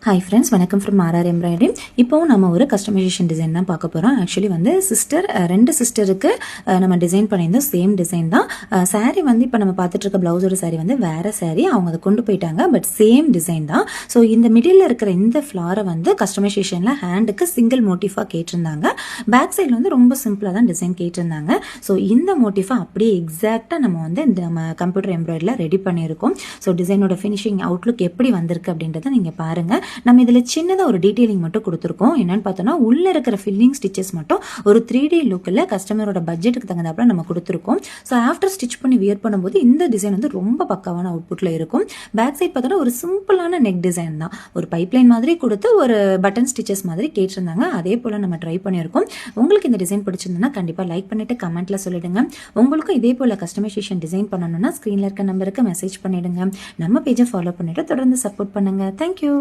Hi friends, வணக்கம் from RR embroidery. இப்போவும் நம்ம ஒரு கஸ்டமைசேஷன் டிசைன் தான் பார்க்க போகிறோம். ஆக்சுவலி வந்து ரெண்டு சிஸ்டருக்கு நம்ம டிசைன் பண்ணியிருந்தோம். சேம் டிசைன் தான். சாரீ வந்து இப்போ நம்ம பார்த்துட்டு இருக்க ப்ளவுஸோட சாரீ வந்து வேறு சாரீ, அவங்க அதை கொண்டு போயிட்டாங்க. பட் சேம் டிசைன் தான். ஸோ இந்த மிடில் இருக்கிற இந்த ஃப்ளாரை வந்து கஸ்டமைசேஷனில் ஹேண்டுக்கு சிங்கிள் மோட்டிஃபாக கேட்டிருந்தாங்க. பேக் சைடில் வந்து ரொம்ப சிம்பிளாக தான் டிசைன் கேட்டிருந்தாங்க. ஸோ இந்த மோட்டிஃபை அப்படியே எக்ஸாக்டாக நம்ம கம்ப்யூட்டர் எம்ப்ராய்டரியில் ரெடி பண்ணியிருக்கோம். ஸோ டிசைனோட ஃபினிஷிங் அவுட்லுக் எப்படி வந்திருக்கு அப்படின்றத நீங்கள் பாருங்கள். நம்ம இதில் சின்னதாக ஒரு டீட்டெயிலிங் மட்டும் கொடுத்துருக்கோம். என்னன்னு பார்த்தோன்னா, உள்ளே இருக்கிற ஃபில்லிங் ஸ்டிச்சஸ் மட்டும் ஒரு 3D லுக்கில் கஸ்டமரோட பட்ஜெட்டுக்கு தகுந்தாப்புல நம்ம கொடுத்துருக்கோம். ஸோ ஆஃப்டர் ஸ்டிச் பண்ணி வியர் பண்ணும்போது இந்த டிசைன் வந்து ரொம்ப பக்காவான அவுட்புட்டில் இருக்கும். பேக் சைட் பார்த்தோன்னா ஒரு சிம்பிளான நெக் டிசைன் தான். ஒரு பைப்லைன் மாதிரி கொடுத்து ஒரு பட்டன் ஸ்டிச்சஸ் மாதிரி கேட்டிருந்தாங்க. அதே போல் நம்ம ட்ரை பண்ணியிருக்கோம். உங்களுக்கு இந்த டிசைன் பிடிச்சிருந்ததுன்னா கண்டிப்பாக லைக் பண்ணிவிட்டு கமெண்ட்டில் சொல்லிடுங்க. உங்களுக்கும் இதே போல் கஸ்டமைசேஷன் டிசைன் பண்ணணும்னா ஸ்க்ரீனில் இருக்க நம்பருக்கு மெசேஜ் பண்ணிவிடுங்க. நம்ம பேஜை ஃபாலோ பண்ணிவிட்டு தொடர்ந்து சப்போர்ட் பண்ணுங்கள். தேங்க்யூ.